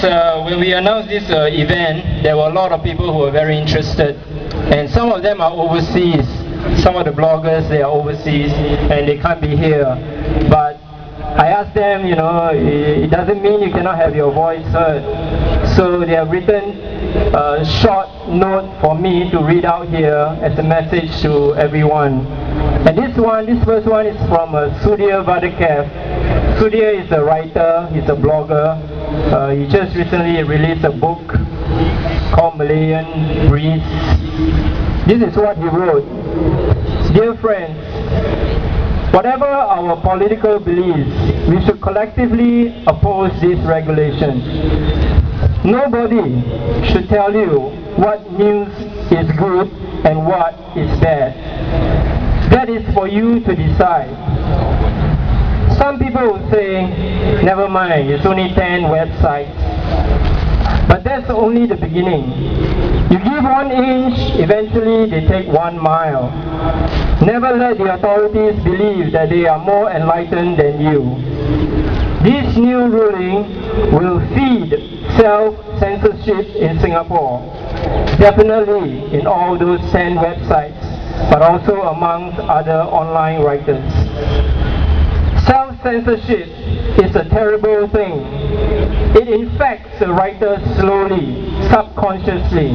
when we announced this event, there were a lot of people who were very interested, and some of them are overseas. Some of the bloggers, they are overseas and they can't be here. But I asked them, it doesn't mean you cannot have your voice heard. So they have written a short note for me to read out here as a message to everyone. And this first one is from Sudhir Vadakav. Sudhir is a writer, he's a blogger. He just recently released a book called Malayan Breeze. This is what he wrote. Dear friends, whatever our political beliefs, we should collectively oppose this regulation. Nobody should tell you what news is good and what is bad. That is for you to decide. Some people will say, never mind, it's only 10 websites. But that's only the beginning. You give 1 inch, eventually they take 1 mile. Never let the authorities believe that they are more enlightened than you. This new ruling will feed self-censorship in Singapore. Definitely in all those 10 websites, but also amongst other online writers. Self-censorship is a terrible thing. It infects the writers slowly, subconsciously.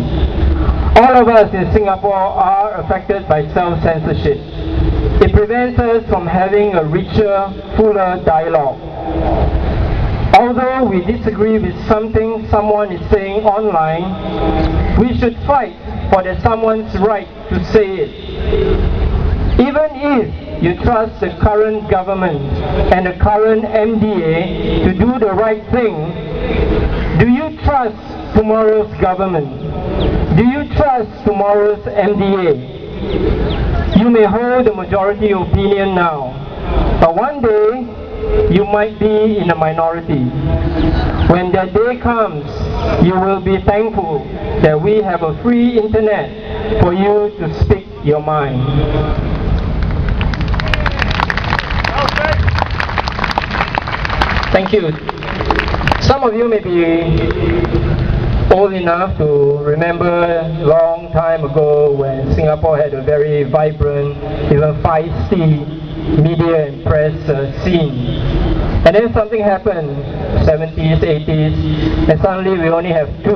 All of us in Singapore are affected by self-censorship. It prevents us from having a richer, fuller dialogue. Although we disagree with something someone is saying online, we should fight for that someone's right to say it. Even if you trust the current government and the current MDA to do the right thing, do you trust tomorrow's government? Do you trust tomorrow's MDA? You may hold the majority opinion now, but one day you might be in a minority. When that day comes, you will be thankful that we have a free internet for you to speak your mind. Thank you. Some of you may be old enough to remember a long time ago when Singapore had a very vibrant, even feisty media and press scene. And then something happened, 70s, 80s, and suddenly we only have 2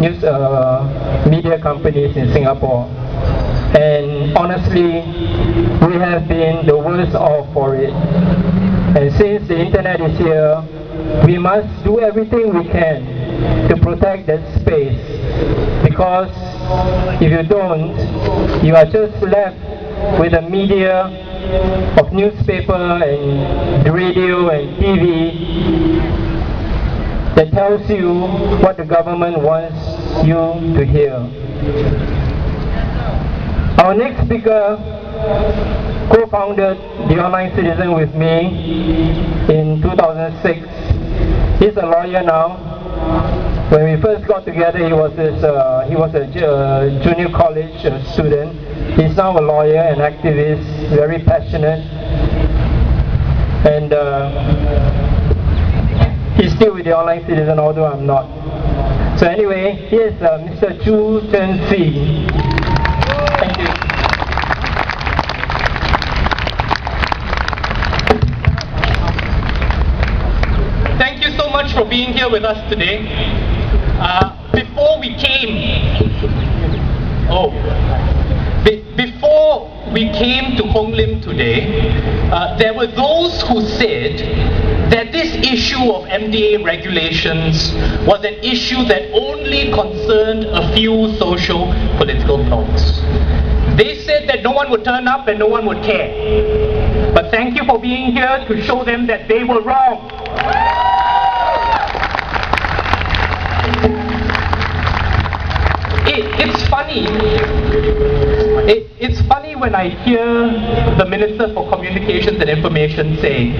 news media companies in Singapore. And honestly, we have been the worst off for it. And since the internet is here, we must do everything we can to protect that space. Because if you don't, you are just left with a media of newspaper and the radio and TV that tells you what the government wants you to hear. Our next speaker co-founded The Online Citizen with me in 2006. He's a lawyer now. When we first got together, he was a junior college student. He's now a lawyer and activist, very passionate, and he's still with The Online Citizen, although I'm not. So anyway, here's Mr. Chu Chen Si. Thank you. Thank you so much for being here with us today. Before we came to Hong Lim today, there were those who said that this issue of MDA regulations was an issue that only concerned a few social political blocks. They said that no one would turn up and no one would care. But thank you for being here to show them that they were wrong. It's funny when I hear the Minister for Communications and Information say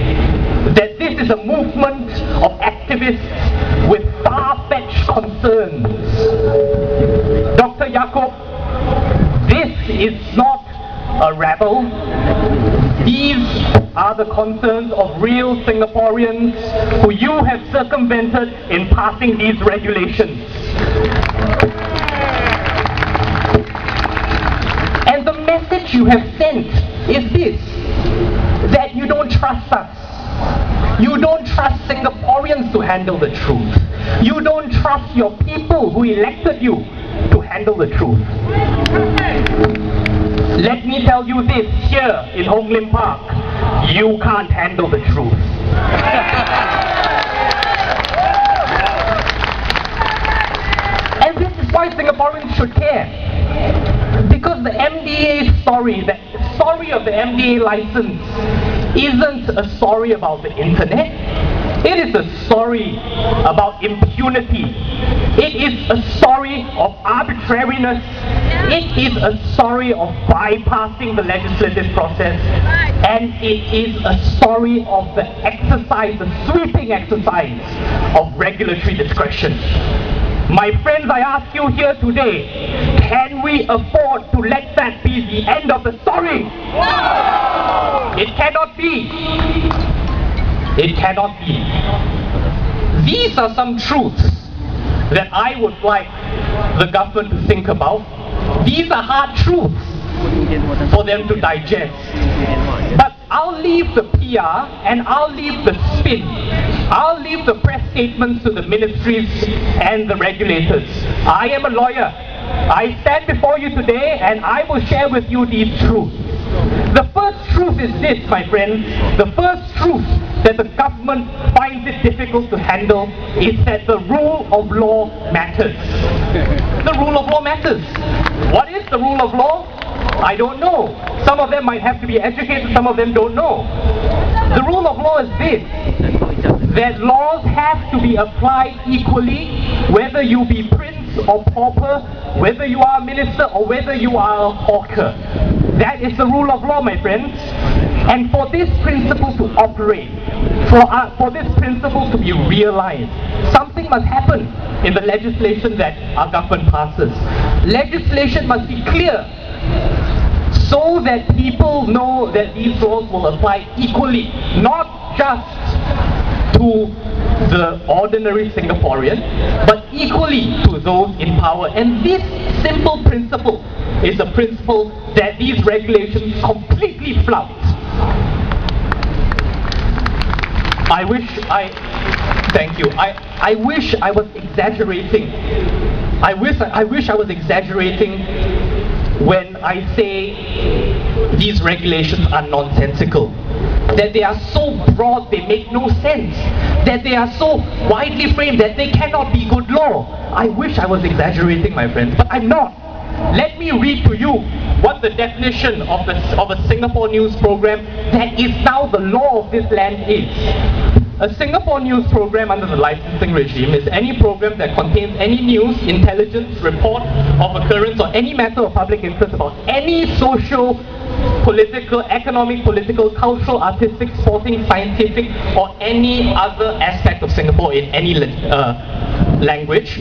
that this is a movement of activists with far-fetched concerns. Dr. Yaacob, this is not a rebel. These are are the concerns of real Singaporeans who you have circumvented in passing these regulations. And the message you have sent is this, that you don't trust us. You don't trust Singaporeans to handle the truth. You don't trust your people who elected you to handle the truth. Let me tell you this here in Hong Lim Park, you can't handle the truth. And this is why Singaporeans should care. Because the MDA story, the story of the MDA license isn't a story about the internet. It is a story about impunity. It is a story of arbitrariness. It is a story of bypassing the legislative process. And it is a story of the exercise, the sweeping exercise of regulatory discretion. My friends, I ask you here today, can we afford to let that be the end of the story? It cannot be. It cannot be. These are some truths that I would like the government to think about. These are hard truths for them to digest. But I'll leave the PR and I'll leave the spin. I'll leave the press statements to the ministries and the regulators. I am a lawyer. I stand before you today and I will share with you these truths. The first truth is this, my friends. The first truth that the government finds it difficult to handle is that the rule of law matters. The rule of law matters. What is the rule of law? I don't know. Some of them might have to be educated, some of them don't know. The rule of law is this, that laws have to be applied equally, whether you be prince or pauper, whether you are a minister or whether you are a hawker. That is the rule of law, my friends. And for this principle to operate, for this principle to be realized, something must happen in the legislation that our government passes. Legislation must be clear, so that people know that these laws will apply equally, not just to the ordinary Singaporean, but equally to those in power. And this simple principle is a principle that these regulations completely flout. I wish I was exaggerating. I wish I was exaggerating when I say these regulations are nonsensical. That they are so broad they make no sense. That they are so widely framed that they cannot be good law. I wish I was exaggerating, my friends, but I'm not. Let me read to you what the definition of a Singapore news program that is now the law of this land is. A Singapore news program under the licensing regime is any program that contains any news, intelligence, report of occurrence or any matter of public interest about any social, political, economic, political, cultural, artistic, sporting, scientific or any other aspect of Singapore in any language.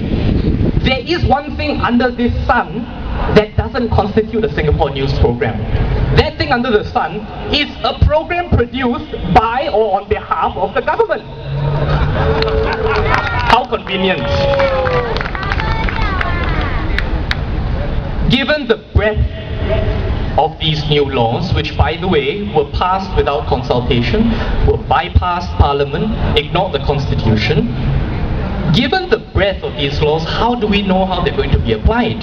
There is one thing under this sun that doesn't constitute a Singapore news program. That thing under the sun is a program produced by or on behalf of the government. How convenient. Given the breadth of these new laws, which by the way were passed without consultation, were bypassed Parliament, ignored the Constitution, given the breadth of these laws, how do we know how they're going to be applied?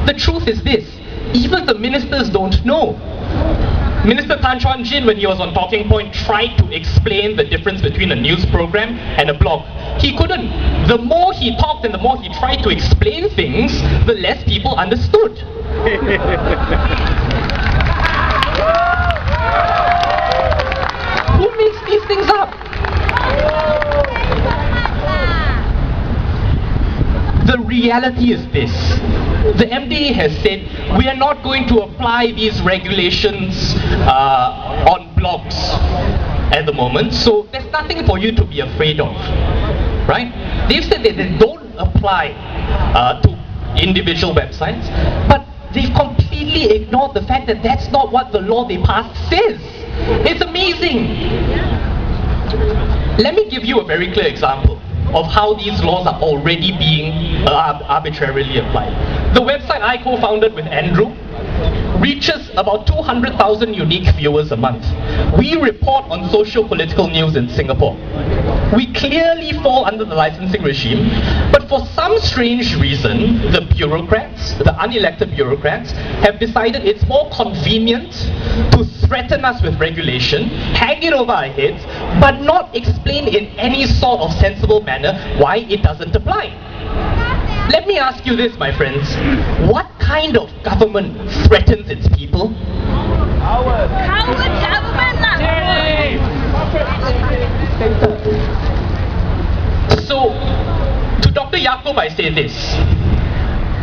The truth is this, even the ministers don't know. Minister Tan Chuan Jin, when he was on Talking Point, tried to explain the difference between a news program and a blog. He couldn't. The more he talked and the more he tried to explain things, the less people understood. Who makes these things up? The reality is this. The MDA has said we are not going to apply these regulations on blogs at the moment, so there's nothing for you to be afraid of, right? They've said that they don't apply to individual websites, but they've completely ignored the fact that that's not what the law they passed says. It's amazing. Let me give you a very clear example of how these laws are already being arbitrarily applied. The website I co-founded with Andrew reaches about 200,000 unique viewers a month. We report on socio-political news in Singapore. We clearly fall under the licensing regime, but for some strange reason, the bureaucrats, the unelected bureaucrats, have decided it's more convenient to threaten us with regulation, hang it over our heads, but not explain in any sort of sensible manner why it doesn't apply. Let me ask you this, my friends. What kind of government threatens its people? Coward government So, to Dr. Yaacob, I say this.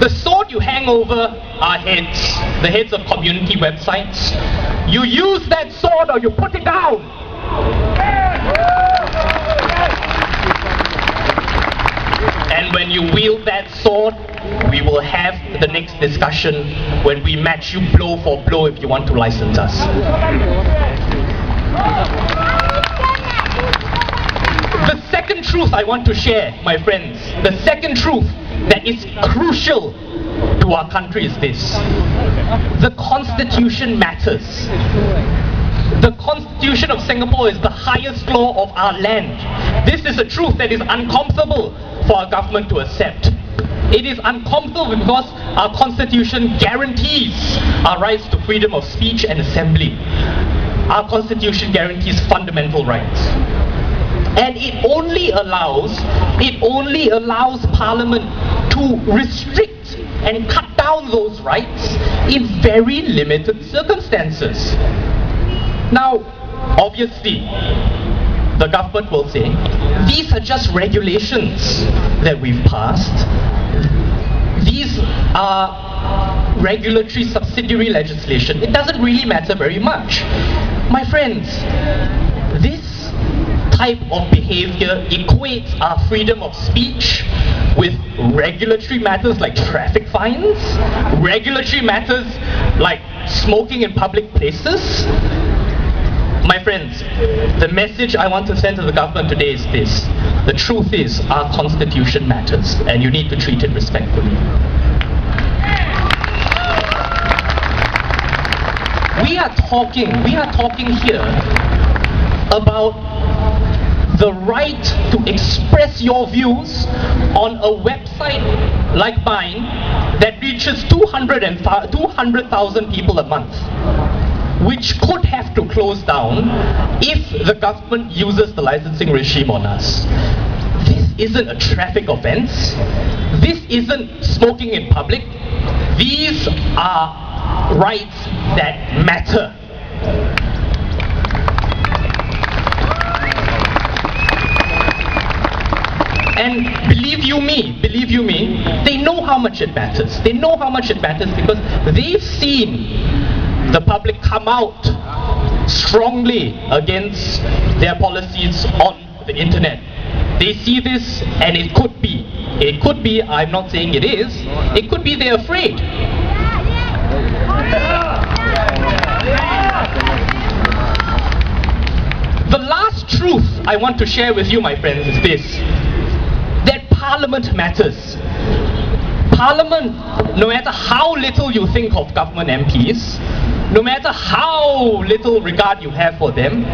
The sword you hang over our heads, the heads of community websites, you use that sword or you put it down. And when you wield that sword, we will have the next discussion when we match you blow for blow if you want to license us. The second truth I want to share, my friends, the second truth that is crucial to our country is this. The Constitution matters. The Constitution of Singapore is the highest law of our land. This is a truth that is uncomfortable for our government to accept. It is uncomfortable because our Constitution guarantees our rights to freedom of speech and assembly. Our Constitution guarantees fundamental rights. And it only allows Parliament to restrict and cut down those rights in very limited circumstances. Now, obviously, the government will say, these are just regulations that we've passed. These are regulatory subsidiary legislation. It doesn't really matter very much. My friends, this type of behavior equates our freedom of speech with regulatory matters like traffic fines, regulatory matters like smoking in public places. My friends, the message I want to send to the government today is this. The truth is, our Constitution matters, and you need to treat it respectfully. We are talking here about the right to express your views on a website like mine that reaches 200,000 people a month, which could have to close down if the government uses the licensing regime on us. This isn't a traffic offense. This isn't smoking in public. These are rights that matter. And believe you me, they know how much it matters. They know how much it matters because they've seen the public come out strongly against their policies on the internet. They see this, and it could be, I'm not saying it is, it could be they're afraid. The last truth I want to share with you, my friends, is this: that Parliament matters. Parliament, no matter how little you think of government MPs, no matter how little regard you have for them,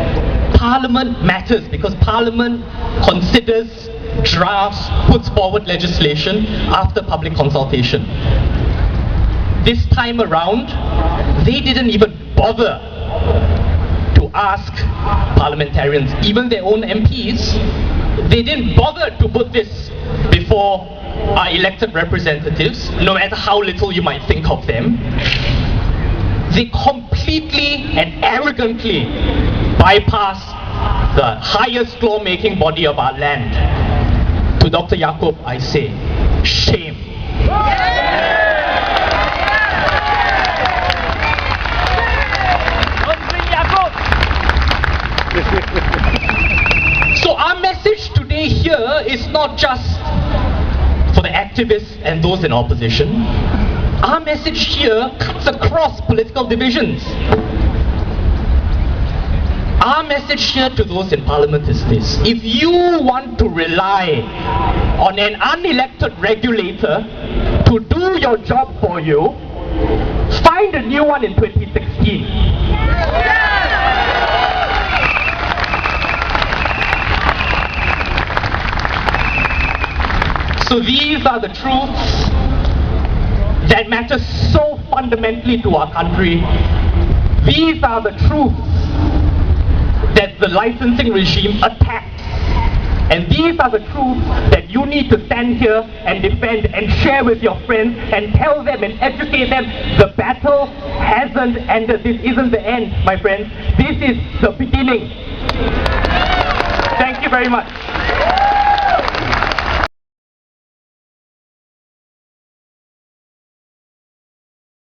Parliament matters because Parliament considers, drafts, puts forward legislation after public consultation. This time around, they didn't even bother to ask parliamentarians, even their own MPs. They didn't bother to put this before our elected representatives, no matter how little you might think of them. They completely and arrogantly bypass the highest lawmaking body of our land. To Dr. Yaacob, I say, shame. So our message today here is not just for the activists and those in opposition. Our message here cuts across political divisions. Our message here to those in Parliament is this: if you want to rely on an unelected regulator to do your job for you, find a new one in 2016. So these are the truths that matter so fundamentally to our country. These are the truths that the licensing regime attacks. And these are the truths that you need to stand here and defend and share with your friends and tell them and educate them. The battle hasn't ended. This isn't the end, my friends. This is the beginning. Thank you very much.